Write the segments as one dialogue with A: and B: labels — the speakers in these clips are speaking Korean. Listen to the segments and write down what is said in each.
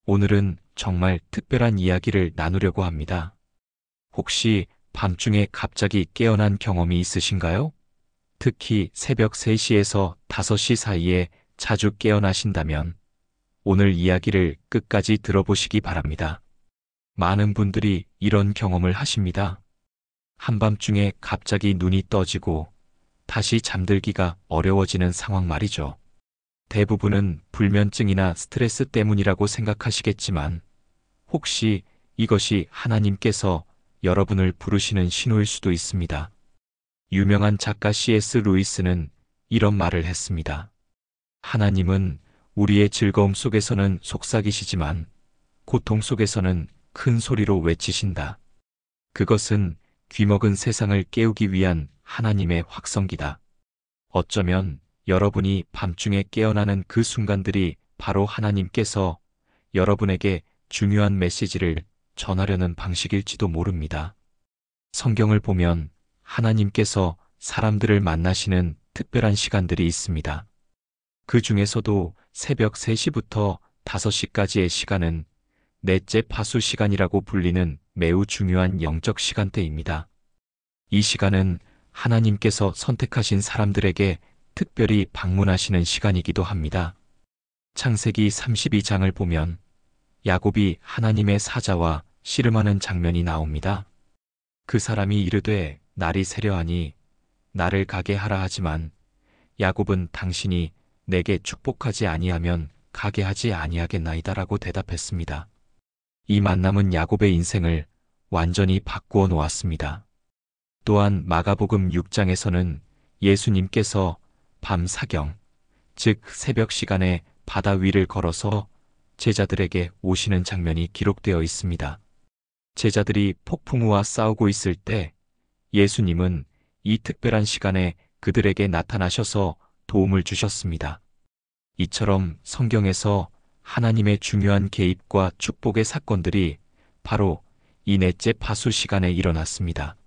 A: 오늘은 정말 특별한 이야기를 나누려고 합니다. 혹시 밤중에 갑자기 깨어난 경험이 있으신가요? 특히 새벽 3시에서 5시 사이에 자주 깨어나신다면 오늘 이야기를 끝까지 들어보시기 바랍니다. 많은 분들이 이런 경험을 하십니다. 한밤중에 갑자기 눈이 떠지고 다시 잠들기가 어려워지는 상황 말이죠. 대부분은 불면증이나 스트레스 때문이라고 생각하시겠지만 혹시 이것이 하나님께서 여러분을 부르시는 신호일 수도 있습니다. 유명한 작가 C.S. 루이스는 이런 말을 했습니다. 하나님은 우리의 즐거움 속에서는 속삭이시지만 고통 속에서는 큰 소리로 외치신다. 그것은 귀먹은 세상을 깨우기 위한 하나님의 확성기다. 어쩌면 여러분이 밤중에 깨어나는 그 순간들이 바로 하나님께서 여러분에게 중요한 메시지를 전하려는 방식일지도 모릅니다. 성경을 보면 하나님께서 사람들을 만나시는 특별한 시간들이 있습니다. 그 중에서도 새벽 3시부터 5시까지의 시간은 넷째 파수 시간이라고 불리는 매우 중요한 영적 시간대입니다. 이 시간은 하나님께서 선택하신 사람들에게 특별히 방문하시는 시간이기도 합니다. 창세기 32장을 보면 야곱이 하나님의 사자와 씨름하는 장면이 나옵니다. 그 사람이 이르되 날이 새려하니 나를 가게 하라 하지만 야곱은 당신이 내게 축복하지 아니하면 가게 하지 아니하겠나이다라고 대답했습니다. 이 만남은 야곱의 인생을 완전히 바꾸어 놓았습니다. 또한 마가복음 6장에서는 예수님께서 밤 사경, 즉 새벽 시간에 바다 위를 걸어서 제자들에게 오시는 장면이 기록되어 있습니다. 제자들이 폭풍우와 싸우고 있을 때 예수님은 이 특별한 시간에 그들에게 나타나셔서 도움을 주셨습니다. 이처럼 성경에서 하나님의 중요한 개입과 축복의 사건들이 바로 이 넷째 파수 시간에 일어났습니다.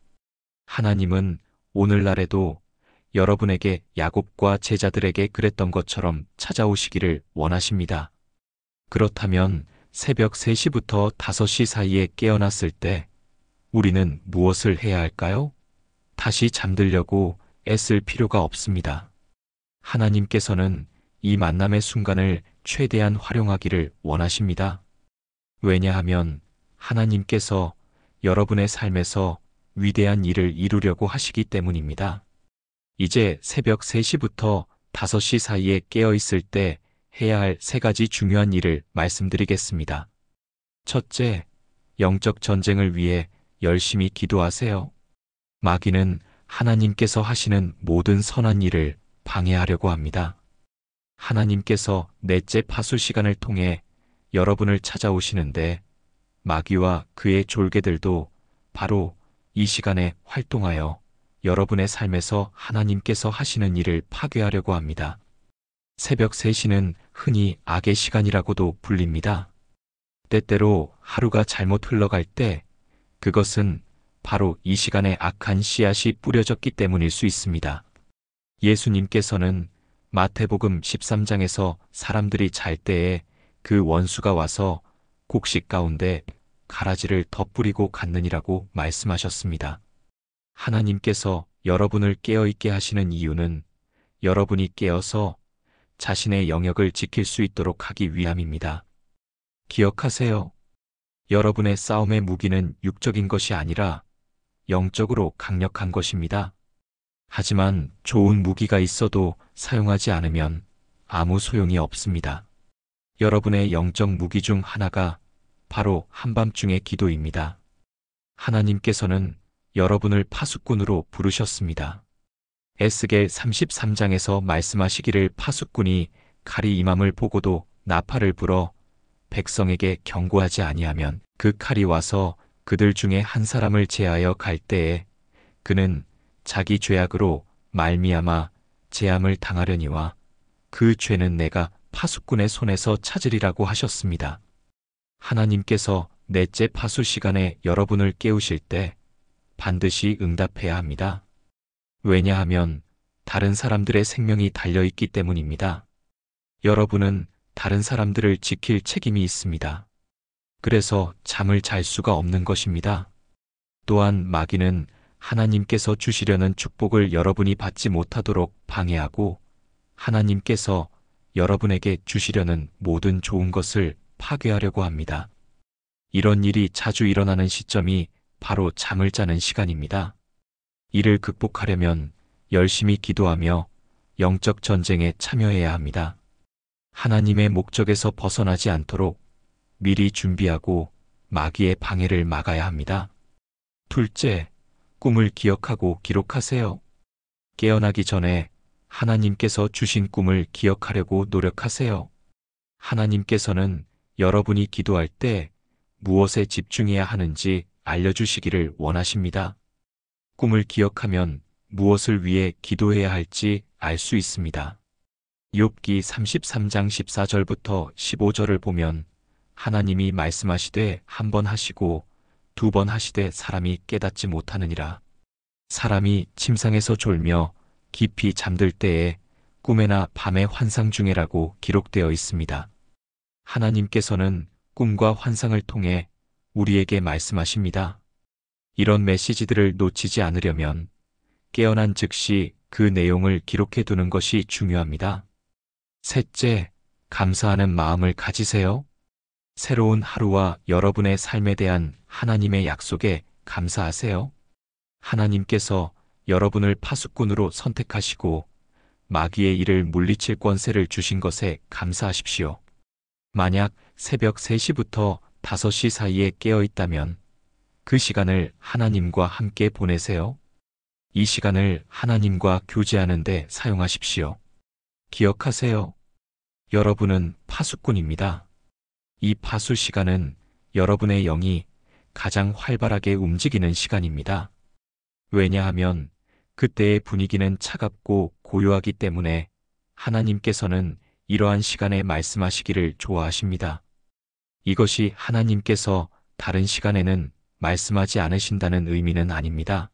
A: 하나님은 오늘날에도 여러분에게 야곱과 제자들에게 그랬던 것처럼 찾아오시기를 원하십니다. 그렇다면 새벽 3시부터 5시 사이에 깨어났을 때 우리는 무엇을 해야 할까요? 다시 잠들려고 애쓸 필요가 없습니다. 하나님께서는 이 만남의 순간을 최대한 활용하기를 원하십니다. 왜냐하면 하나님께서 여러분의 삶에서 위대한 일을 이루려고 하시기 때문입니다. 이제 새벽 3시부터 5시 사이에 깨어 있을 때 해야 할 3가지 중요한 일을 말씀드리겠습니다. 첫째, 영적 전쟁을 위해 열심히 기도하세요. 마귀는 하나님께서 하시는 모든 선한 일을 방해하려고 합니다. 하나님께서 넷째 파수 시간을 통해 여러분을 찾아오시는데 마귀와 그의 졸개들도 바로 이 시간에 활동하여 여러분의 삶에서 하나님께서 하시는 일을 파괴하려고 합니다. 새벽 3시는 흔히 악의 시간이라고도 불립니다. 때때로 하루가 잘못 흘러갈 때 그것은 바로 이 시간에 악한 씨앗이 뿌려졌기 때문일 수 있습니다. 예수님께서는 마태복음 13장에서 사람들이 잘 때에 그 원수가 와서 곡식 가운데 가라지를 덧뿌리고 갔느니라고 말씀하셨습니다. 하나님께서 여러분을 깨어있게 하시는 이유는 여러분이 깨어서 자신의 영역을 지킬 수 있도록 하기 위함입니다. 기억하세요. 여러분의 싸움의 무기는 육적인 것이 아니라 영적으로 강력한 것입니다. 하지만 좋은 무기가 있어도 사용하지 않으면 아무 소용이 없습니다. 여러분의 영적 무기 중 하나가 바로 한밤중의 기도입니다. 하나님께서는 여러분을 파수꾼으로 부르셨습니다. 에스겔 33장에서 말씀하시기를 파수꾼이 칼이 임함을 보고도 나팔을 불어 백성에게 경고하지 아니하면 그 칼이 와서 그들 중에 한 사람을 제하여 갈 때에 그는 자기 죄악으로 말미암아 재앙을 당하려니와 그 죄는 내가 파수꾼의 손에서 찾으리라고 하셨습니다. 하나님께서 넷째 파수 시간에 여러분을 깨우실 때 반드시 응답해야 합니다. 왜냐하면 다른 사람들의 생명이 달려있기 때문입니다. 여러분은 다른 사람들을 지킬 책임이 있습니다. 그래서 잠을 잘 수가 없는 것입니다. 또한 마귀는 하나님께서 주시려는 축복을 여러분이 받지 못하도록 방해하고 하나님께서 여러분에게 주시려는 모든 좋은 것을 파괴하려고 합니다. 이런 일이 자주 일어나는 시점이 바로 잠을 자는 시간입니다. 이를 극복하려면 열심히 기도하며 영적 전쟁에 참여해야 합니다. 하나님의 목적에서 벗어나지 않도록 미리 준비하고 마귀의 방해를 막아야 합니다. 둘째, 꿈을 기억하고 기록하세요. 깨어나기 전에 하나님께서 주신 꿈을 기억하려고 노력하세요. 하나님께서는 여러분이 기도할 때 무엇에 집중해야 하는지 알려주시기를 원하십니다. 꿈을 기억하면 무엇을 위해 기도해야 할지 알 수 있습니다. 욥기 33장 14절부터 15절을 보면 하나님이 말씀하시되 한 번 하시고 두 번 하시되 사람이 깨닫지 못하느니라. 사람이 침상에서 졸며 깊이 잠들 때에 꿈에나 밤의 환상 중에라고 기록되어 있습니다. 하나님께서는 꿈과 환상을 통해 우리에게 말씀하십니다. 이런 메시지들을 놓치지 않으려면 깨어난 즉시 그 내용을 기록해 두는 것이 중요합니다. 셋째, 감사하는 마음을 가지세요. 새로운 하루와 여러분의 삶에 대한 하나님의 약속에 감사하세요. 하나님께서 여러분을 파수꾼으로 선택하시고 마귀의 일을 물리칠 권세를 주신 것에 감사하십시오. 만약 새벽 3시부터 5시 사이에 깨어 있다면 그 시간을 하나님과 함께 보내세요. 이 시간을 하나님과 교제하는 데 사용하십시오. 기억하세요. 여러분은 파수꾼입니다. 이 파수 시간은 여러분의 영이 가장 활발하게 움직이는 시간입니다. 왜냐하면 그때의 분위기는 차갑고 고요하기 때문에 하나님께서는 이러한 시간에 말씀하시기를 좋아하십니다. 이것이 하나님께서 다른 시간에는 말씀하지 않으신다는 의미는 아닙니다.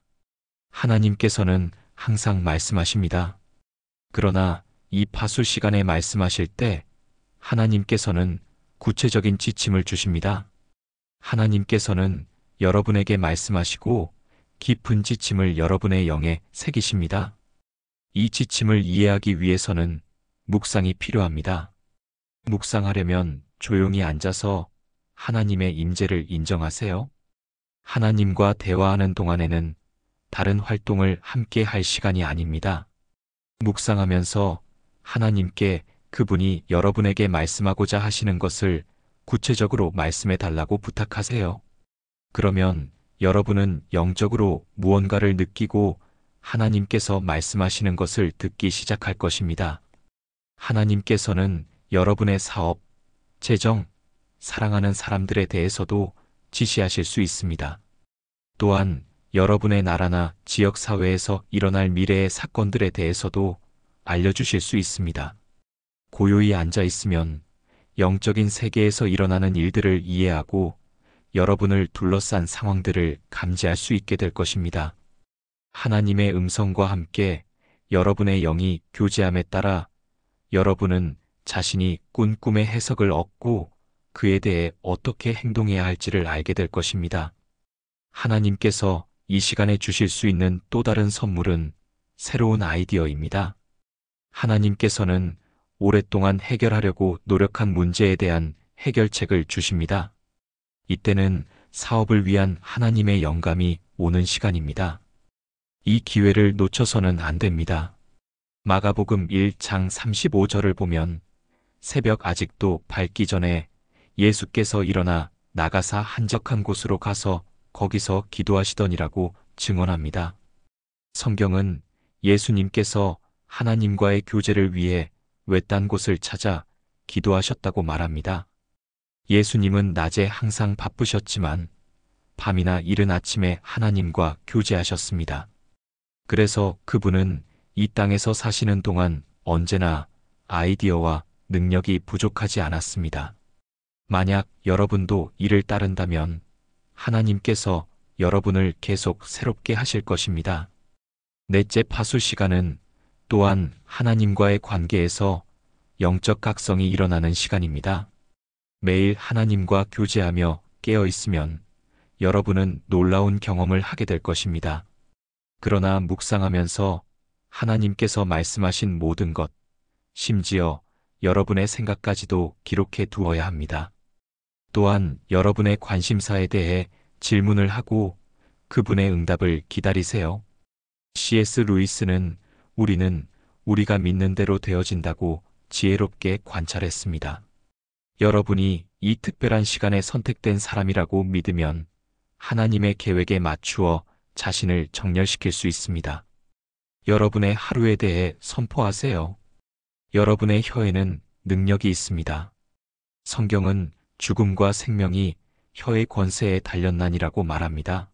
A: 하나님께서는 항상 말씀하십니다. 그러나 이 파수 시간에 말씀하실 때 하나님께서는 구체적인 지침을 주십니다. 하나님께서는 여러분에게 말씀하시고 깊은 지침을 여러분의 영에 새기십니다. 이 지침을 이해하기 위해서는 묵상이 필요합니다. 묵상하려면 조용히 앉아서 하나님의 임재를 인정하세요. 하나님과 대화하는 동안에는 다른 활동을 함께 할 시간이 아닙니다. 묵상하면서 하나님께 그분이 여러분에게 말씀하고자 하시는 것을 구체적으로 말씀해 달라고 부탁하세요. 그러면 여러분은 영적으로 무언가를 느끼고 하나님께서 말씀하시는 것을 듣기 시작할 것입니다. 하나님께서는 여러분의 사업, 재정, 사랑하는 사람들에 대해서도 지시하실 수 있습니다. 또한 여러분의 나라나 지역 사회에서 일어날 미래의 사건들에 대해서도 알려주실 수 있습니다. 고요히 앉아 있으면 영적인 세계에서 일어나는 일들을 이해하고 여러분을 둘러싼 상황들을 감지할 수 있게 될 것입니다. 하나님의 음성과 함께 여러분의 영이 교제함에 따라 여러분은 자신이 꾼 꿈의 해석을 얻고 그에 대해 어떻게 행동해야 할지를 알게 될 것입니다. 하나님께서 이 시간에 주실 수 있는 또 다른 선물은 새로운 아이디어입니다. 하나님께서는 오랫동안 해결하려고 노력한 문제에 대한 해결책을 주십니다. 이때는 사업을 위한 하나님의 영감이 오는 시간입니다. 이 기회를 놓쳐서는 안 됩니다. 마가복음 1장 35절을 보면 새벽 아직도 밝기 전에 예수께서 일어나 나가사 한적한 곳으로 가서 거기서 기도하시더니라고 증언합니다. 성경은 예수님께서 하나님과의 교제를 위해 외딴 곳을 찾아 기도하셨다고 말합니다. 예수님은 낮에 항상 바쁘셨지만 밤이나 이른 아침에 하나님과 교제하셨습니다. 그래서 그분은 이 땅에서 사시는 동안 언제나 아이디어와 능력이 부족하지 않았습니다. 만약 여러분도 이를 따른다면 하나님께서 여러분을 계속 새롭게 하실 것입니다. 넷째 파수 시간은 또한 하나님과의 관계에서 영적 각성이 일어나는 시간입니다. 매일 하나님과 교제하며 깨어 있으면 여러분은 놀라운 경험을 하게 될 것입니다. 그러나 묵상하면서 하나님께서 말씀하신 모든 것, 심지어 여러분의 생각까지도 기록해 두어야 합니다. 또한 여러분의 관심사에 대해 질문을 하고 그분의 응답을 기다리세요. C.S. 루이스는 우리는 우리가 믿는 대로 되어진다고 지혜롭게 관찰했습니다. 여러분이 이 특별한 시간에 선택된 사람이라고 믿으면 하나님의 계획에 맞추어 자신을 정렬시킬 수 있습니다. 여러분의 하루에 대해 선포하세요. 여러분의 혀에는 능력이 있습니다. 성경은 죽음과 생명이 혀의 권세에 달렸나니라고 말합니다.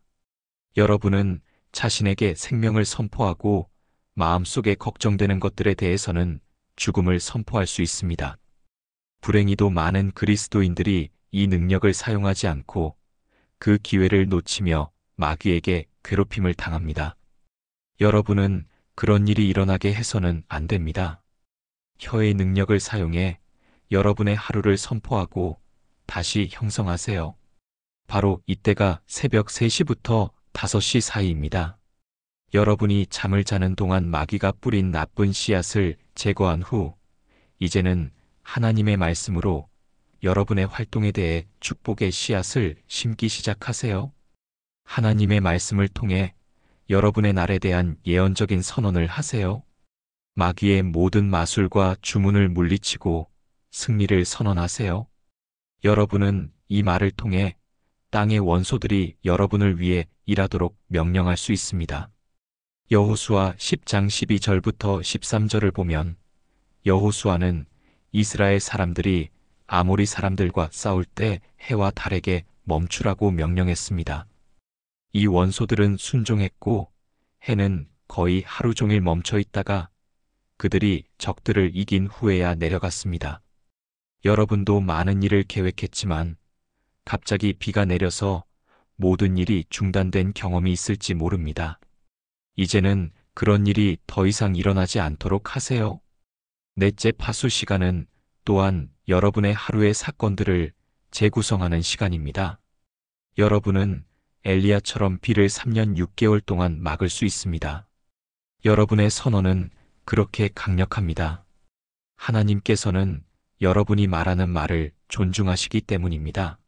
A: 여러분은 자신에게 생명을 선포하고 마음속에 걱정되는 것들에 대해서는 죽음을 선포할 수 있습니다. 불행히도 많은 그리스도인들이 이 능력을 사용하지 않고 그 기회를 놓치며 마귀에게 괴롭힘을 당합니다. 여러분은 그런 일이 일어나게 해서는 안 됩니다. 혀의 능력을 사용해 여러분의 하루를 선포하고 다시 형성하세요. 바로 이때가 새벽 3시부터 5시 사이입니다. 여러분이 잠을 자는 동안 마귀가 뿌린 나쁜 씨앗을 제거한 후 이제는 하나님의 말씀으로 여러분의 활동에 대해 축복의 씨앗을 심기 시작하세요. 하나님의 말씀을 통해 여러분의 날에 대한 예언적인 선언을 하세요. 마귀의 모든 마술과 주문을 물리치고 승리를 선언하세요. 여러분은 이 말을 통해 땅의 원소들이 여러분을 위해 일하도록 명령할 수 있습니다. 여호수아 10장 12절부터 13절을 보면 여호수아는 이스라엘 사람들이 아모리 사람들과 싸울 때 해와 달에게 멈추라고 명령했습니다. 이 원소들은 순종했고 해는 거의 하루 종일 멈춰 있다가 그들이 적들을 이긴 후에야 내려갔습니다. 여러분도 많은 일을 계획했지만 갑자기 비가 내려서 모든 일이 중단된 경험이 있을지 모릅니다. 이제는 그런 일이 더 이상 일어나지 않도록 하세요. 넷째 파수 시간은 또한 여러분의 하루의 사건들을 재구성하는 시간입니다. 여러분은 엘리야처럼 비를 3년 6개월 동안 막을 수 있습니다. 여러분의 선언은 그렇게 강력합니다. 하나님께서는 여러분이 말하는 말을 존중하시기 때문입니다.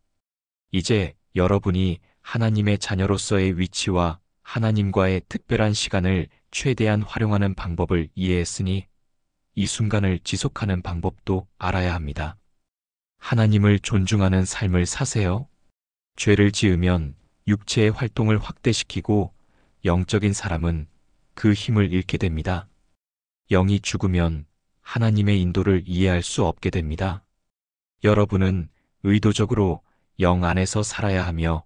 A: 이제 여러분이 하나님의 자녀로서의 위치와 하나님과의 특별한 시간을 최대한 활용하는 방법을 이해했으니 이 순간을 지속하는 방법도 알아야 합니다. 하나님을 존중하는 삶을 사세요. 죄를 지으면 육체의 활동을 확대시키고 영적인 사람은 그 힘을 잃게 됩니다. 영이 죽으면 하나님의 인도를 이해할 수 없게 됩니다. 여러분은 의도적으로 영 안에서 살아야 하며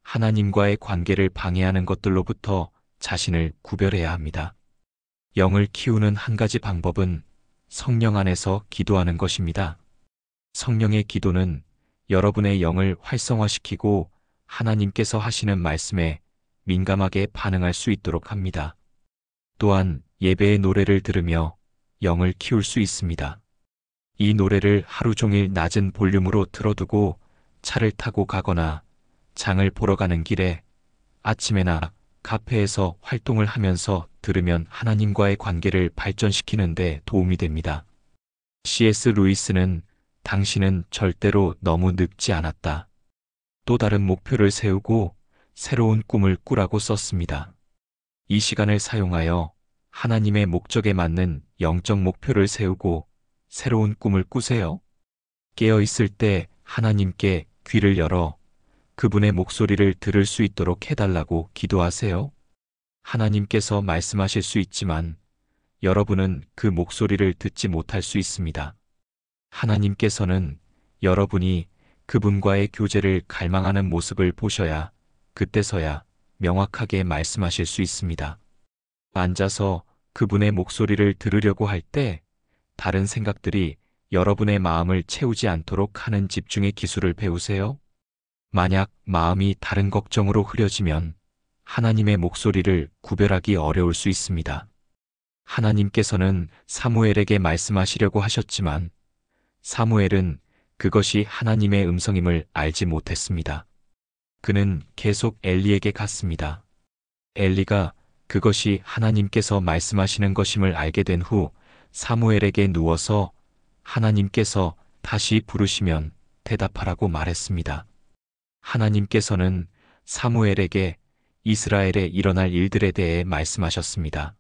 A: 하나님과의 관계를 방해하는 것들로부터 자신을 구별해야 합니다. 영을 키우는 한 가지 방법은 성령 안에서 기도하는 것입니다. 성령의 기도는 여러분의 영을 활성화시키고 하나님께서 하시는 말씀에 민감하게 반응할 수 있도록 합니다. 또한 예배의 노래를 들으며 영을 키울 수 있습니다. 이 노래를 하루 종일 낮은 볼륨으로 틀어두고 차를 타고 가거나 장을 보러 가는 길에 아침에나 카페에서 활동을 하면서 들으면 하나님과의 관계를 발전시키는 데 도움이 됩니다. C.S. 루이스는 당신은 절대로 너무 늙지 않았다. 또 다른 목표를 세우고 새로운 꿈을 꾸라고 썼습니다. 이 시간을 사용하여 하나님의 목적에 맞는 영적 목표를 세우고 새로운 꿈을 꾸세요. 깨어 있을 때 하나님께 귀를 열어 그분의 목소리를 들을 수 있도록 해달라고 기도하세요. 하나님께서 말씀하실 수 있지만 여러분은 그 목소리를 듣지 못할 수 있습니다. 하나님께서는 여러분이 그분과의 교제를 갈망하는 모습을 보셔야 그때서야 명확하게 말씀하실 수 있습니다. 앉아서 그분의 목소리를 들으려고 할 때 다른 생각들이 여러분의 마음을 채우지 않도록 하는 집중의 기술을 배우세요. 만약 마음이 다른 걱정으로 흐려지면 하나님의 목소리를 구별하기 어려울 수 있습니다. 하나님께서는 사무엘에게 말씀하시려고 하셨지만 사무엘은 그것이 하나님의 음성임을 알지 못했습니다. 그는 계속 엘리에게 갔습니다. 엘리가 그것이 하나님께서 말씀하시는 것임을 알게 된 후 사무엘에게 누워서 하나님께서 다시 부르시면 대답하라고 말했습니다. 하나님께서는 사무엘에게 이스라엘에 일어날 일들에 대해 말씀하셨습니다.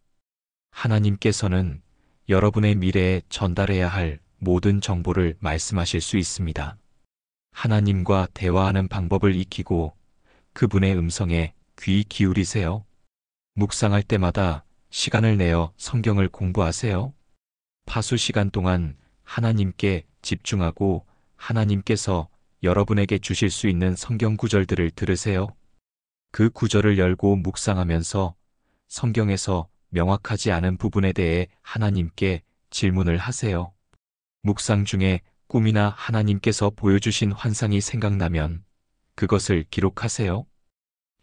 A: 하나님께서는 여러분의 미래에 전달해야 할 모든 정보를 말씀하실 수 있습니다. 하나님과 대화하는 방법을 익히고 그분의 음성에 귀 기울이세요. 묵상할 때마다 시간을 내어 성경을 공부하세요. 파수 시간 동안 하나님께 집중하고 하나님께서 여러분에게 주실 수 있는 성경 구절들을 들으세요. 그 구절을 열고 묵상하면서 성경에서 명확하지 않은 부분에 대해 하나님께 질문을 하세요. 묵상 중에 꿈이나 하나님께서 보여주신 환상이 생각나면 그것을 기록하세요.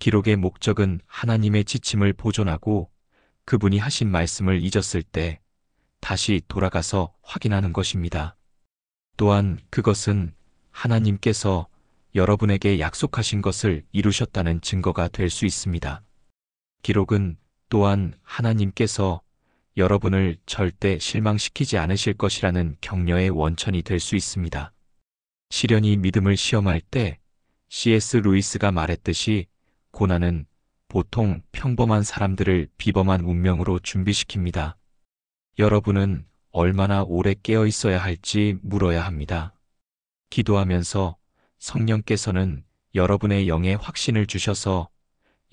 A: 기록의 목적은 하나님의 지침을 보존하고 그분이 하신 말씀을 잊었을 때 다시 돌아가서 확인하는 것입니다. 또한 그것은 하나님께서 여러분에게 약속하신 것을 이루셨다는 증거가 될 수 있습니다. 기록은 또한 하나님께서 여러분을 절대 실망시키지 않으실 것이라는 격려의 원천이 될 수 있습니다. 시련이 믿음을 시험할 때 C.S. 루이스가 말했듯이 고난은 보통 평범한 사람들을 비범한 운명으로 준비시킵니다. 여러분은 얼마나 오래 깨어 있어야 할지 물어야 합니다. 기도하면서 성령께서는 여러분의 영에 확신을 주셔서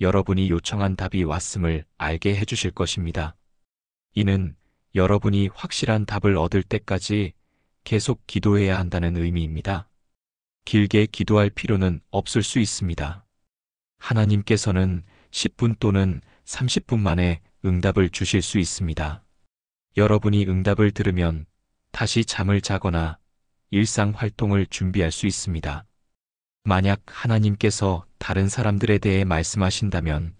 A: 여러분이 요청한 답이 왔음을 알게 해주실 것입니다. 이는 여러분이 확실한 답을 얻을 때까지 계속 기도해야 한다는 의미입니다. 길게 기도할 필요는 없을 수 있습니다. 하나님께서는 10분 또는 30분 만에 응답을 주실 수 있습니다. 여러분이 응답을 들으면 다시 잠을 자거나 일상 활동을 준비할 수 있습니다. 만약 하나님께서 다른 사람들에 대해 말씀하신다면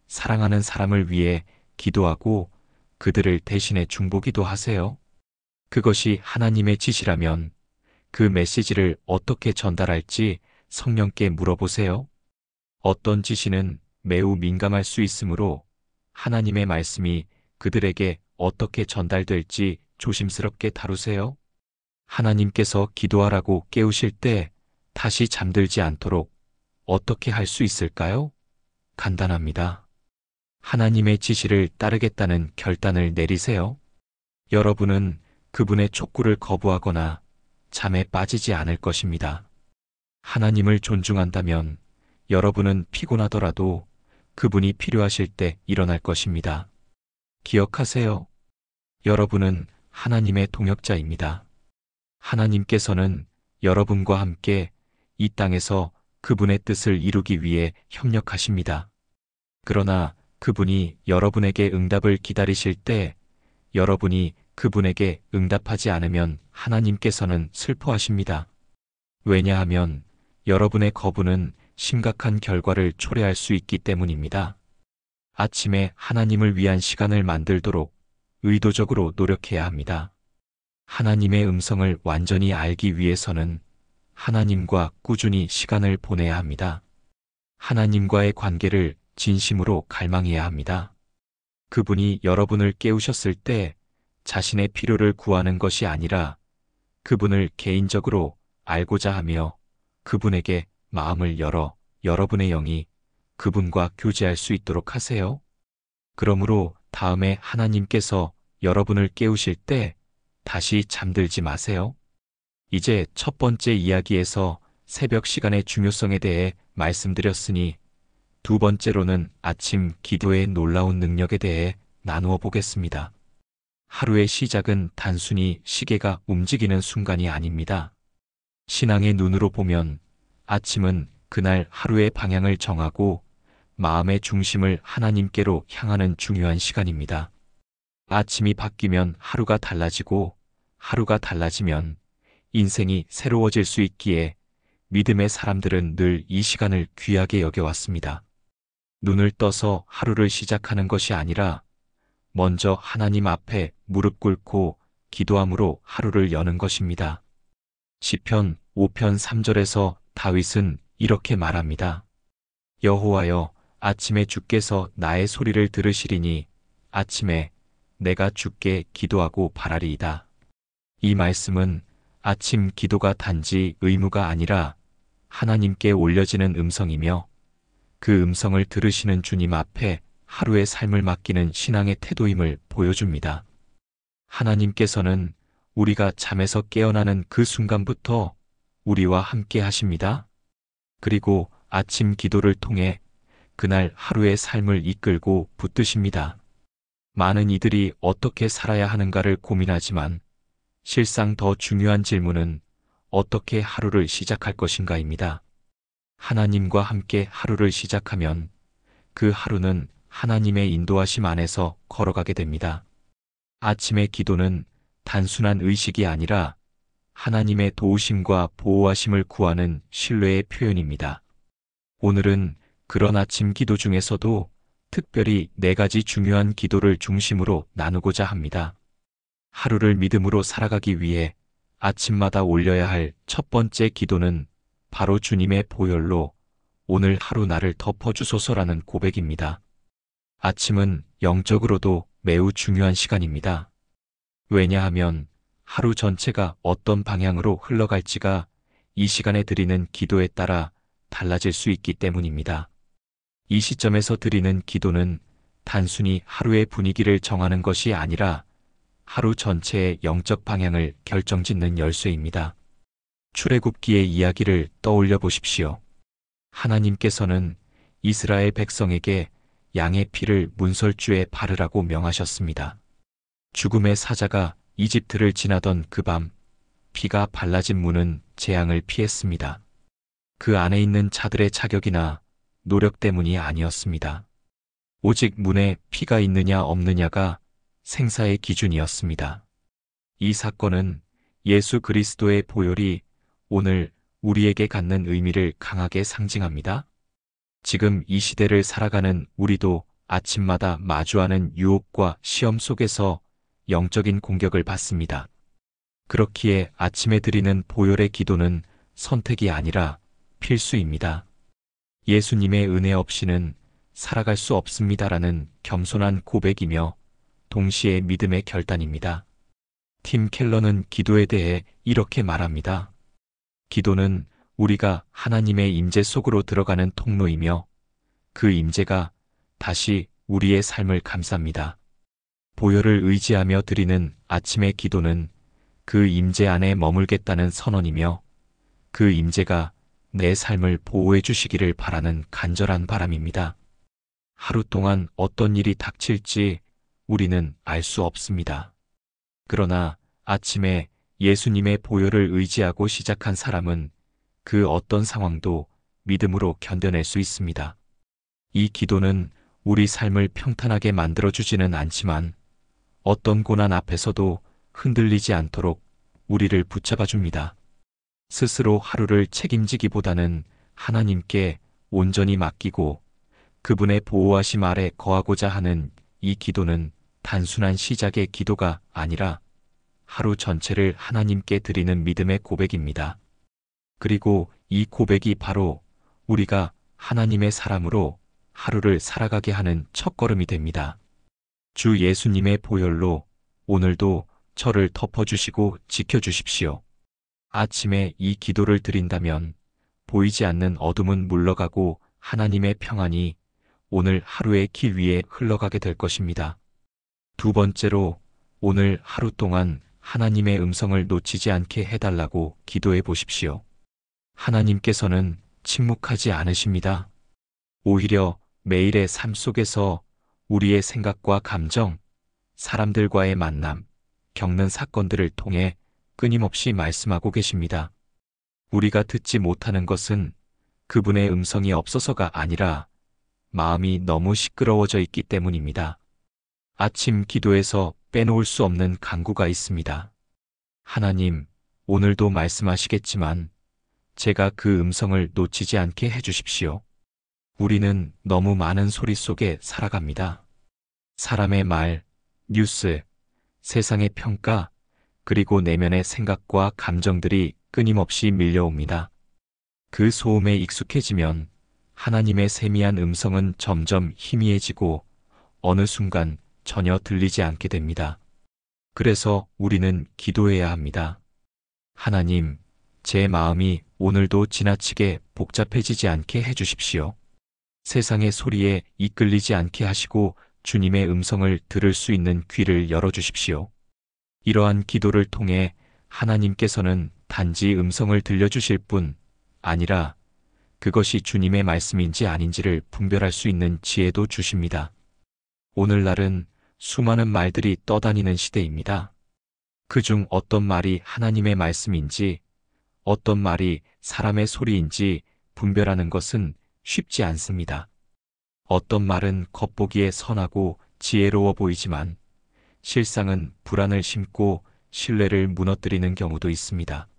A: 사랑하는 사람을 위해 기도하고 그들을 대신해 중보기도 하세요. 그것이 하나님의 지시라면 그 메시지를 어떻게 전달할지 성령께 물어보세요. 어떤 지시는 매우 민감할 수 있으므로 하나님의 말씀이 그들에게 어떻게 전달될지 조심스럽게 다루세요. 하나님께서 기도하라고 깨우실 때 다시 잠들지 않도록 어떻게 할 수 있을까요? 간단합니다. 하나님의 지시를 따르겠다는 결단을 내리세요. 여러분은 그분의 촉구를 거부하거나 잠에 빠지지 않을 것입니다. 하나님을 존중한다면 여러분은 피곤하더라도 그분이 필요하실 때 일어날 것입니다. 기억하세요. 여러분은 하나님의 동역자입니다. 하나님께서는 여러분과 함께 이 땅에서 그분의 뜻을 이루기 위해 협력하십니다. 그러나 그분이 여러분에게 응답을 기다리실 때 여러분이 그분에게 응답하지 않으면 하나님께서는 슬퍼하십니다. 왜냐하면 여러분의 거부는 심각한 결과를 초래할 수 있기 때문입니다. 아침에 하나님을 위한 시간을 만들도록 의도적으로 노력해야 합니다. 하나님의 음성을 완전히 알기 위해서는 하나님과 꾸준히 시간을 보내야 합니다. 하나님과의 관계를 진심으로 갈망해야 합니다. 그분이 여러분을 깨우셨을 때 자신의 필요를 구하는 것이 아니라 그분을 개인적으로 알고자 하며 그분에게 마음을 열어 여러분의 영이 그분과 교제할 수 있도록 하세요. 그러므로 다음에 하나님께서 여러분을 깨우실 때 다시 잠들지 마세요. 이제 첫 번째 이야기에서 새벽 시간의 중요성에 대해 말씀드렸으니 두 번째로는 아침 기도의 놀라운 능력에 대해 나누어 보겠습니다. 하루의 시작은 단순히 시계가 움직이는 순간이 아닙니다. 신앙의 눈으로 보면 아침은 그날 하루의 방향을 정하고 마음의 중심을 하나님께로 향하는 중요한 시간입니다. 아침이 바뀌면 하루가 달라지고 하루가 달라지면 인생이 새로워질 수 있기에 믿음의 사람들은 늘 이 시간을 귀하게 여겨왔습니다. 눈을 떠서 하루를 시작하는 것이 아니라 먼저 하나님 앞에 무릎 꿇고 기도함으로 하루를 여는 것입니다. 시편 5편 3절에서 다윗은 이렇게 말합니다. 여호와여, 아침에 주께서 나의 소리를 들으시리니 아침에 내가 주께 기도하고 바라리이다. 이 말씀은 아침 기도가 단지 의무가 아니라 하나님께 올려지는 음성이며 그 음성을 들으시는 주님 앞에 하루의 삶을 맡기는 신앙의 태도임을 보여줍니다. 하나님께서는 우리가 잠에서 깨어나는 그 순간부터 우리와 함께 하십니다. 그리고 아침 기도를 통해 그날 하루의 삶을 이끌고 붙드십니다. 많은 이들이 어떻게 살아야 하는가를 고민하지만 실상 더 중요한 질문은 어떻게 하루를 시작할 것인가입니다. 하나님과 함께 하루를 시작하면 그 하루는 하나님의 인도하심 안에서 걸어가게 됩니다. 아침의 기도는 단순한 의식이 아니라 하나님의 도우심과 보호하심을 구하는 신뢰의 표현입니다. 오늘은 그런 아침 기도 중에서도 특별히 4가지 중요한 기도를 중심으로 나누고자 합니다. 하루를 믿음으로 살아가기 위해 아침마다 올려야 할 첫 번째 기도는 바로 주님의 보혈로 오늘 하루 나를 덮어주소서라는 고백입니다. 아침은 영적으로도 매우 중요한 시간입니다. 왜냐하면 하루 전체가 어떤 방향으로 흘러갈지가 이 시간에 드리는 기도에 따라 달라질 수 있기 때문입니다. 이 시점에서 드리는 기도는 단순히 하루의 분위기를 정하는 것이 아니라 하루 전체의 영적 방향을 결정짓는 열쇠입니다. 출애굽기의 이야기를 떠올려 보십시오. 하나님께서는 이스라엘 백성에게 양의 피를 문설주에 바르라고 명하셨습니다. 죽음의 사자가 이집트를 지나던 그 밤, 피가 발라진 문은 재앙을 피했습니다. 그 안에 있는 자들의 자격이나 노력 때문이 아니었습니다. 오직 문에 피가 있느냐 없느냐가 생사의 기준이었습니다. 이 사건은 예수 그리스도의 보혈이 오늘 우리에게 갖는 의미를 강하게 상징합니다. 지금 이 시대를 살아가는 우리도 아침마다 마주하는 유혹과 시험 속에서 영적인 공격을 받습니다. 그렇기에 아침에 드리는 보혈의 기도는 선택이 아니라 필수입니다. 예수님의 은혜 없이는 살아갈 수 없습니다라는 겸손한 고백이며 동시에 믿음의 결단입니다. 팀 켈러는 기도에 대해 이렇게 말합니다. 기도는 우리가 하나님의 임재 속으로 들어가는 통로이며 그 임재가 다시 우리의 삶을 감쌉니다. 보혈을 의지하며 드리는 아침의 기도는 그 임재 안에 머물겠다는 선언이며 그 임재가 내 삶을 보호해 주시기를 바라는 간절한 바람입니다. 하루 동안 어떤 일이 닥칠지 우리는 알 수 없습니다. 그러나 아침에 예수님의 보혈을 의지하고 시작한 사람은 그 어떤 상황도 믿음으로 견뎌낼 수 있습니다. 이 기도는 우리 삶을 평탄하게 만들어주지는 않지만 어떤 고난 앞에서도 흔들리지 않도록 우리를 붙잡아줍니다. 스스로 하루를 책임지기보다는 하나님께 온전히 맡기고 그분의 보호하심 아래 거하고자 하는 이 기도는 단순한 시작의 기도가 아니라 하루 전체를 하나님께 드리는 믿음의 고백입니다. 그리고 이 고백이 바로 우리가 하나님의 사람으로 하루를 살아가게 하는 첫걸음이 됩니다. 주 예수님의 보혈로 오늘도 저를 덮어주시고 지켜주십시오. 아침에 이 기도를 드린다면 보이지 않는 어둠은 물러가고 하나님의 평안이 오늘 하루의 길 위에 흘러가게 될 것입니다. 두 번째로 오늘 하루 동안 하나님의 음성을 놓치지 않게 해달라고 기도해 보십시오. 하나님께서는 침묵하지 않으십니다. 오히려 매일의 삶 속에서 우리의 생각과 감정, 사람들과의 만남, 겪는 사건들을 통해 끊임없이 말씀하고 계십니다. 우리가 듣지 못하는 것은 그분의 음성이 없어서가 아니라 마음이 너무 시끄러워져 있기 때문입니다. 아침 기도에서 빼놓을 수 없는 간구가 있습니다. 하나님, 오늘도 말씀하시겠지만 제가 그 음성을 놓치지 않게 해주십시오. 우리는 너무 많은 소리 속에 살아갑니다. 사람의 말, 뉴스, 세상의 평가, 그리고 내면의 생각과 감정들이 끊임없이 밀려옵니다. 그 소음에 익숙해지면 하나님의 세미한 음성은 점점 희미해지고 어느 순간 전혀 들리지 않게 됩니다. 그래서 우리는 기도해야 합니다. 하나님, 제 마음이 오늘도 지나치게 복잡해지지 않게 해주십시오. 세상의 소리에 이끌리지 않게 하시고 주님의 음성을 들을 수 있는 귀를 열어주십시오. 이러한 기도를 통해 하나님께서는 단지 음성을 들려주실 뿐 아니라 그것이 주님의 말씀인지 아닌지를 분별할 수 있는 지혜도 주십니다. 오늘날은 수많은 말들이 떠다니는 시대입니다. 그중 어떤 말이 하나님의 말씀인지 어떤 말이 사람의 소리인지 분별하는 것은 쉽지 않습니다. 어떤 말은 겉보기에 선하고 지혜로워 보이지만 실상은 불안을 심고 신뢰를 무너뜨리는 경우도 있습니다.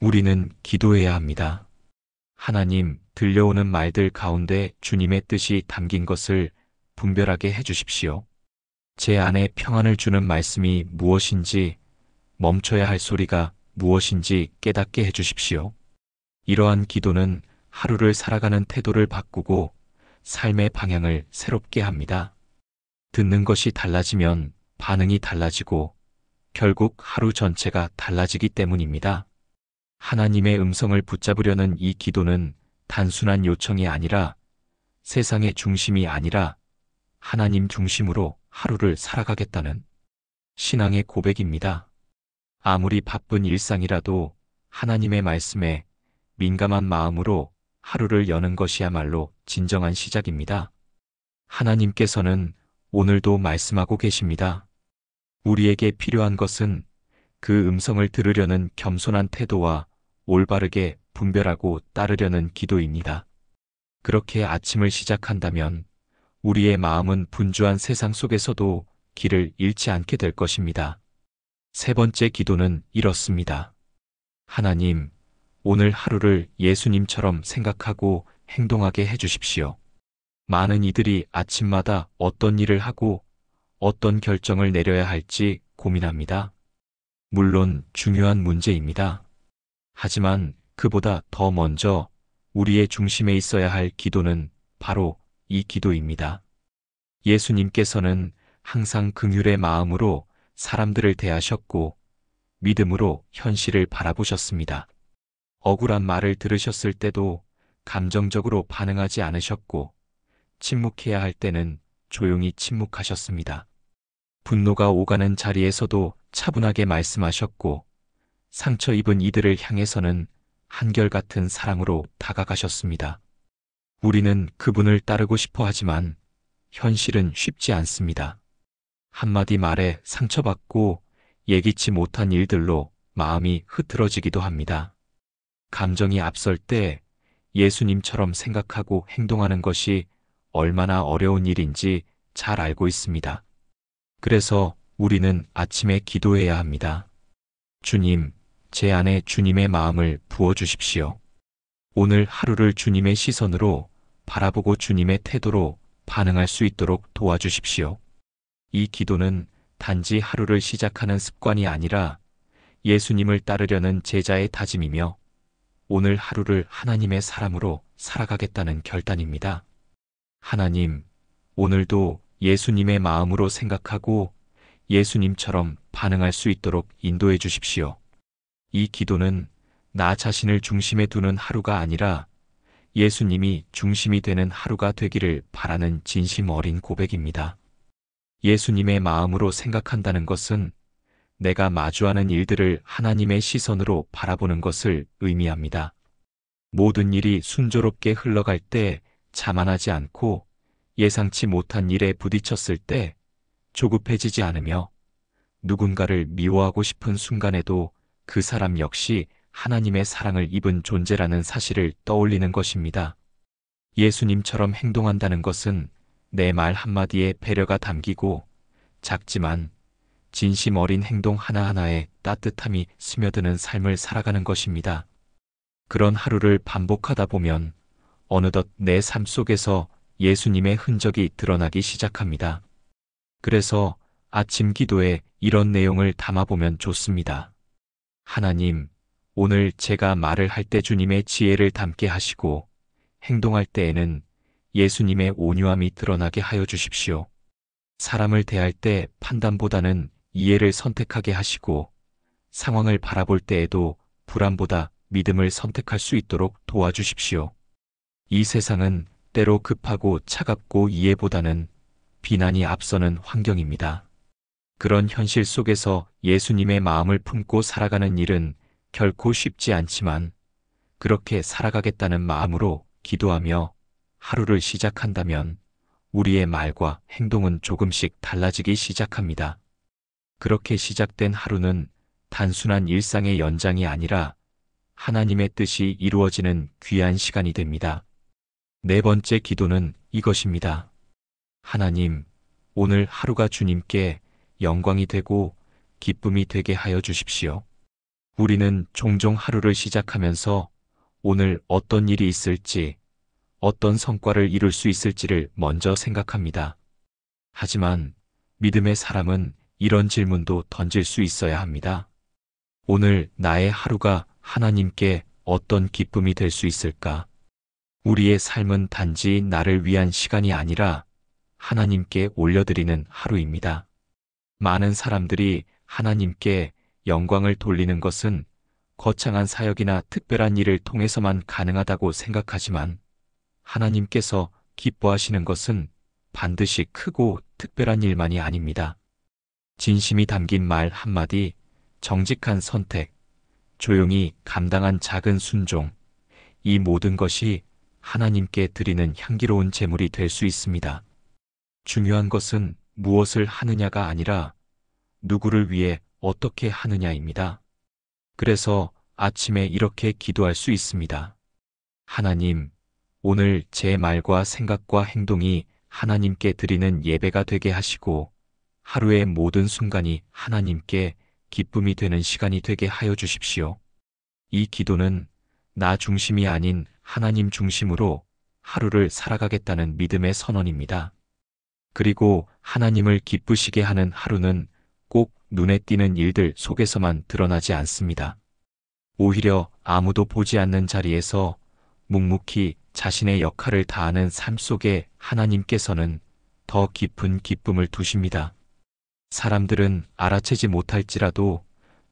A: 우리는 기도해야 합니다. 하나님, 들려오는 말들 가운데 주님의 뜻이 담긴 것을 분별하게 해주십시오. 제 안에 평안을 주는 말씀이 무엇인지, 멈춰야 할 소리가 무엇인지 깨닫게 해주십시오. 이러한 기도는 하루를 살아가는 태도를 바꾸고 삶의 방향을 새롭게 합니다. 듣는 것이 달라지면 반응이 달라지고 결국 하루 전체가 달라지기 때문입니다. 하나님의 음성을 붙잡으려는 이 기도는 단순한 요청이 아니라 세상의 중심이 아니라 하나님 중심으로 하루를 살아가겠다는 신앙의 고백입니다. 아무리 바쁜 일상이라도 하나님의 말씀에 민감한 마음으로 하루를 여는 것이야말로 진정한 시작입니다. 하나님께서는 오늘도 말씀하고 계십니다. 우리에게 필요한 것은 그 음성을 들으려는 겸손한 태도와 올바르게 분별하고 따르려는 기도입니다. 그렇게 아침을 시작한다면 우리의 마음은 분주한 세상 속에서도 길을 잃지 않게 될 것입니다. 세 번째 기도는 이렇습니다. 하나님, 오늘 하루를 예수님처럼 생각하고 행동하게 해주십시오. 많은 이들이 아침마다 어떤 일을 하고 어떤 결정을 내려야 할지 고민합니다. 물론 중요한 문제입니다. 하지만 그보다 더 먼저 우리의 중심에 있어야 할 기도는 바로 이 기도입니다. 예수님께서는 항상 긍휼의 마음으로 사람들을 대하셨고 믿음으로 현실을 바라보셨습니다. 억울한 말을 들으셨을 때도 감정적으로 반응하지 않으셨고 침묵해야 할 때는 조용히 침묵하셨습니다. 분노가 오가는 자리에서도 차분하게 말씀하셨고 상처 입은 이들을 향해서는 한결같은 사랑으로 다가가셨습니다. 우리는 그분을 따르고 싶어 하지만 현실은 쉽지 않습니다. 한마디 말에 상처받고 예기치 못한 일들로 마음이 흐트러지기도 합니다. 감정이 앞설 때 예수님처럼 생각하고 행동하는 것이 얼마나 어려운 일인지 잘 알고 있습니다. 그래서 우리는 아침에 기도해야 합니다. 주님, 제 안에 주님의 마음을 부어주십시오. 오늘 하루를 주님의 시선으로 바라보고 주님의 태도로 반응할 수 있도록 도와주십시오. 이 기도는 단지 하루를 시작하는 습관이 아니라 예수님을 따르려는 제자의 다짐이며 오늘 하루를 하나님의 사람으로 살아가겠다는 결단입니다. 하나님, 오늘도 예수님의 마음으로 생각하고 예수님처럼 반응할 수 있도록 인도해 주십시오. 이 기도는 나 자신을 중심에 두는 하루가 아니라 예수님이 중심이 되는 하루가 되기를 바라는 진심 어린 고백입니다. 예수님의 마음으로 생각한다는 것은 내가 마주하는 일들을 하나님의 시선으로 바라보는 것을 의미합니다. 모든 일이 순조롭게 흘러갈 때 자만하지 않고 예상치 못한 일에 부딪혔을 때 조급해지지 않으며 누군가를 미워하고 싶은 순간에도 그 사람 역시 하나님의 사랑을 입은 존재라는 사실을 떠올리는 것입니다. 예수님처럼 행동한다는 것은 내 말 한마디에 배려가 담기고 작지만 진심 어린 행동 하나하나에 따뜻함이 스며드는 삶을 살아가는 것입니다. 그런 하루를 반복하다 보면 어느덧 내 삶 속에서 예수님의 흔적이 드러나기 시작합니다. 그래서 아침 기도에 이런 내용을 담아보면 좋습니다. 하나님, 오늘 제가 말을 할 때 주님의 지혜를 담게 하시고 행동할 때에는 예수님의 온유함이 드러나게 하여 주십시오. 사람을 대할 때 판단보다는 이해를 선택하게 하시고 상황을 바라볼 때에도 불안보다 믿음을 선택할 수 있도록 도와주십시오. 이 세상은 때로 급하고 차갑고 이해보다는 비난이 앞서는 환경입니다. 그런 현실 속에서 예수님의 마음을 품고 살아가는 일은 결코 쉽지 않지만 그렇게 살아가겠다는 마음으로 기도하며 하루를 시작한다면 우리의 말과 행동은 조금씩 달라지기 시작합니다. 그렇게 시작된 하루는 단순한 일상의 연장이 아니라 하나님의 뜻이 이루어지는 귀한 시간이 됩니다. 네 번째 기도는 이것입니다. 하나님, 오늘 하루가 주님께 영광이 되고 기쁨이 되게 하여 주십시오. 우리는 종종 하루를 시작하면서 오늘 어떤 일이 있을지, 어떤 성과를 이룰 수 있을지를 먼저 생각합니다. 하지만 믿음의 사람은 이런 질문도 던질 수 있어야 합니다. 오늘 나의 하루가 하나님께 어떤 기쁨이 될 수 있을까? 우리의 삶은 단지 나를 위한 시간이 아니라 하나님께 올려드리는 하루입니다. 많은 사람들이 하나님께 영광을 돌리는 것은 거창한 사역이나 특별한 일을 통해서만 가능하다고 생각하지만 하나님께서 기뻐하시는 것은 반드시 크고 특별한 일만이 아닙니다. 진심이 담긴 말 한마디, 정직한 선택, 조용히 감당한 작은 순종, 이 모든 것이 하나님께 드리는 향기로운 제물이 될 수 있습니다. 중요한 것은 무엇을 하느냐가 아니라 누구를 위해 어떻게 하느냐입니다. 그래서 아침에 이렇게 기도할 수 있습니다. 하나님, 오늘 제 말과 생각과 행동이 하나님께 드리는 예배가 되게 하시고 하루의 모든 순간이 하나님께 기쁨이 되는 시간이 되게 하여 주십시오. 이 기도는 나 중심이 아닌 하나님 중심으로 하루를 살아가겠다는 믿음의 선언입니다. 그리고 하나님을 기쁘시게 하는 하루는 꼭 눈에 띄는 일들 속에서만 드러나지 않습니다. 오히려 아무도 보지 않는 자리에서 묵묵히 자신의 역할을 다하는 삶 속에 하나님께서는 더 깊은 기쁨을 두십니다. 사람들은 알아채지 못할지라도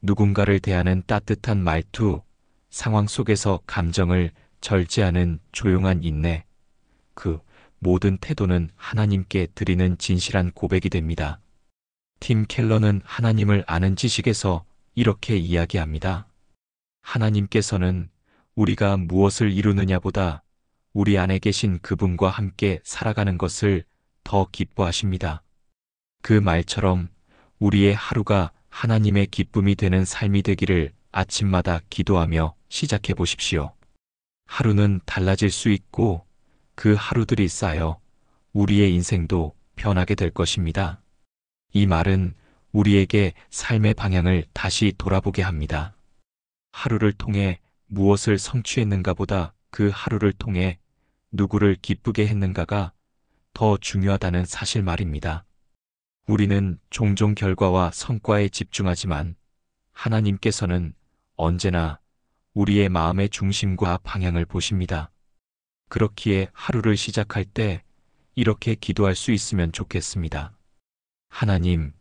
A: 누군가를 대하는 따뜻한 말투, 상황 속에서 감정을 절제하는 조용한 인내, 그 모든 태도는 하나님께 드리는 진실한 고백이 됩니다. 팀 켈러는 하나님을 아는 지식에서 이렇게 이야기합니다. 하나님께서는 우리가 무엇을 이루느냐보다 우리 안에 계신 그분과 함께 살아가는 것을 더 기뻐하십니다. 그 말처럼 우리의 하루가 하나님의 기쁨이 되는 삶이 되기를 아침마다 기도하며 시작해 보십시오. 하루는 달라질 수 있고 그 하루들이 쌓여 우리의 인생도 변하게 될 것입니다. 이 말은 우리에게 삶의 방향을 다시 돌아보게 합니다. 하루를 통해 무엇을 성취했는가 보다 그 하루를 통해 누구를 기쁘게 했는가가 더 중요하다는 사실 말입니다. 우리는 종종 결과와 성과에 집중하지만 하나님께서는 언제나 우리의 마음의 중심과 방향을 보십니다. 그렇기에 하루를 시작할 때 이렇게 기도할 수 있으면 좋겠습니다. 하나님,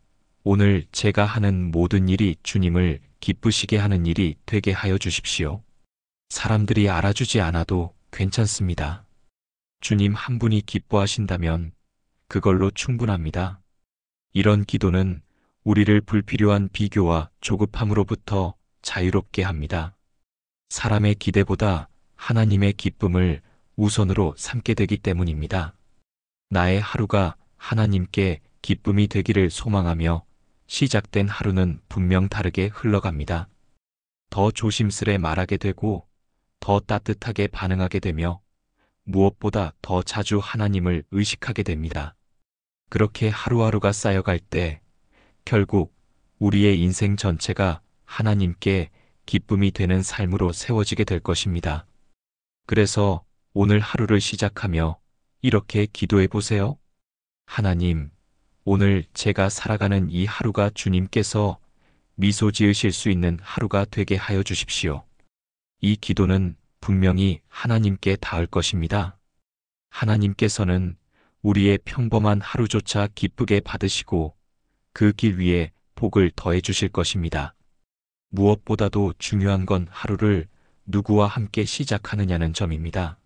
A: 오늘 제가 하는 모든 일이 주님을 기쁘시게 하는 일이 되게 하여 주십시오. 사람들이 알아주지 않아도 괜찮습니다. 주님 한 분이 기뻐하신다면 그걸로 충분합니다. 이런 기도는 우리를 불필요한 비교와 조급함으로부터 자유롭게 합니다. 사람의 기대보다 하나님의 기쁨을 우선으로 삼게 되기 때문입니다. 나의 하루가 하나님께 기쁨이 되기를 소망하며 시작된 하루는 분명 다르게 흘러갑니다. 더 조심스레 말하게 되고 더 따뜻하게 반응하게 되며 무엇보다 더 자주 하나님을 의식하게 됩니다. 그렇게 하루하루가 쌓여갈 때 결국 우리의 인생 전체가 하나님께 기쁨이 되는 삶으로 세워지게 될 것입니다. 그래서 오늘 하루를 시작하며 이렇게 기도해 보세요. 하나님, 오늘 제가 살아가는 이 하루가 주님께서 미소 지으실 수 있는 하루가 되게 하여 주십시오. 이 기도는 분명히 하나님께 닿을 것입니다. 하나님께서는 우리의 평범한 하루조차 기쁘게 받으시고 그 길 위에 복을 더해 주실 것입니다. 무엇보다도 중요한 건 하루를 누구와 함께 시작하느냐는 점입니다.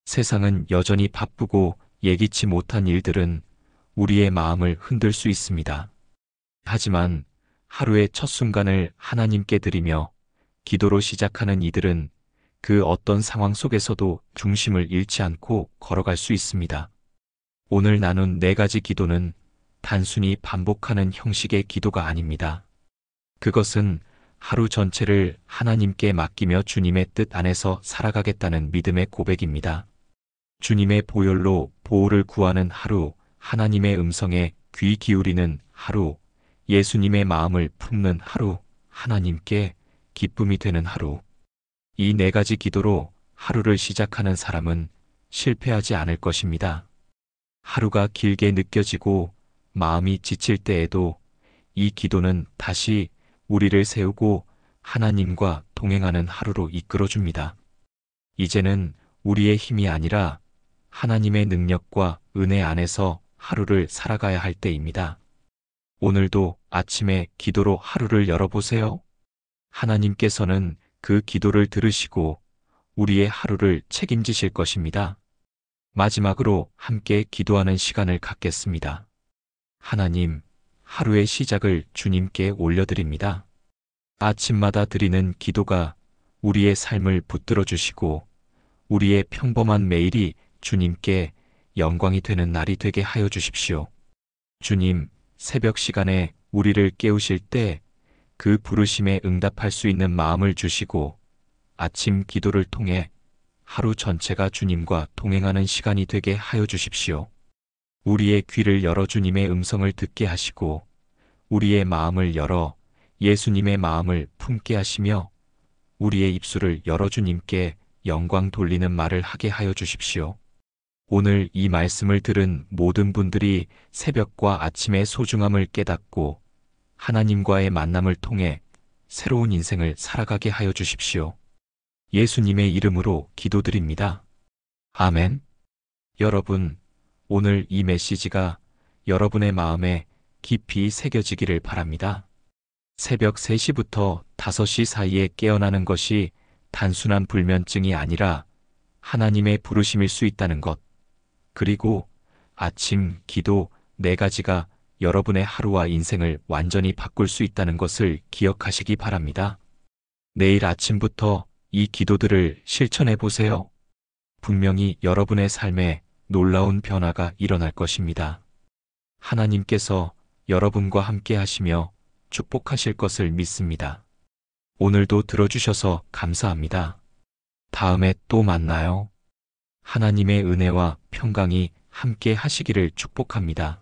A: 세상은 여전히 바쁘고 예기치 못한 일들은 우리의 마음을 흔들 수 있습니다. 하지만 하루의 첫 순간을 하나님께 드리며 기도로 시작하는 이들은 그 어떤 상황 속에서도 중심을 잃지 않고 걸어갈 수 있습니다. 오늘 나눈 4가지 기도는 단순히 반복하는 형식의 기도가 아닙니다. 그것은 하루 전체를 하나님께 맡기며 주님의 뜻 안에서 살아가겠다는 믿음의 고백입니다. 주님의 보혈로 보호를 구하는 하루, 하나님의 음성에 귀 기울이는 하루, 예수님의 마음을 품는 하루, 하나님께 기쁨이 되는 하루. 이 4가지 기도로 하루를 시작하는 사람은 실패하지 않을 것입니다. 하루가 길게 느껴지고 마음이 지칠 때에도 이 기도는 다시 우리를 세우고 하나님과 동행하는 하루로 이끌어줍니다. 이제는 우리의 힘이 아니라 하나님의 능력과 은혜 안에서 하루를 살아가야 할 때입니다. 오늘도 아침에 기도로 하루를 열어보세요. 하나님께서는 그 기도를 들으시고 우리의 하루를 책임지실 것입니다. 마지막으로 함께 기도하는 시간을 갖겠습니다. 하나님, 하루의 시작을 주님께 올려드립니다. 아침마다 드리는 기도가 우리의 삶을 붙들어 주시고 우리의 평범한 매일이 주님께 영광이 되는 날이 되게 하여 주십시오. 주님, 새벽 시간에 우리를 깨우실 때 그 부르심에 응답할 수 있는 마음을 주시고 아침 기도를 통해 하루 전체가 주님과 동행하는 시간이 되게 하여 주십시오. 우리의 귀를 열어 주님의 음성을 듣게 하시고 우리의 마음을 열어 예수님의 마음을 품게 하시며 우리의 입술을 열어 주님께 영광 돌리는 말을 하게 하여 주십시오. 오늘 이 말씀을 들은 모든 분들이 새벽과 아침의 소중함을 깨닫고 하나님과의 만남을 통해 새로운 인생을 살아가게 하여 주십시오. 예수님의 이름으로 기도드립니다. 아멘. 여러분, 오늘 이 메시지가 여러분의 마음에 깊이 새겨지기를 바랍니다. 새벽 3시부터 5시 사이에 깨어나는 것이 단순한 불면증이 아니라 하나님의 부르심일 수 있다는 것, 그리고 아침 기도 4가지가 여러분의 하루와 인생을 완전히 바꿀 수 있다는 것을 기억하시기 바랍니다. 내일 아침부터 이 기도들을 실천해 보세요. 분명히 여러분의 삶에 놀라운 변화가 일어날 것입니다. 하나님께서 여러분과 함께 하시며 축복하실 것을 믿습니다. 오늘도 들어주셔서 감사합니다. 다음에 또 만나요. 하나님의 은혜와 평강이 함께 하시기를 축복합니다.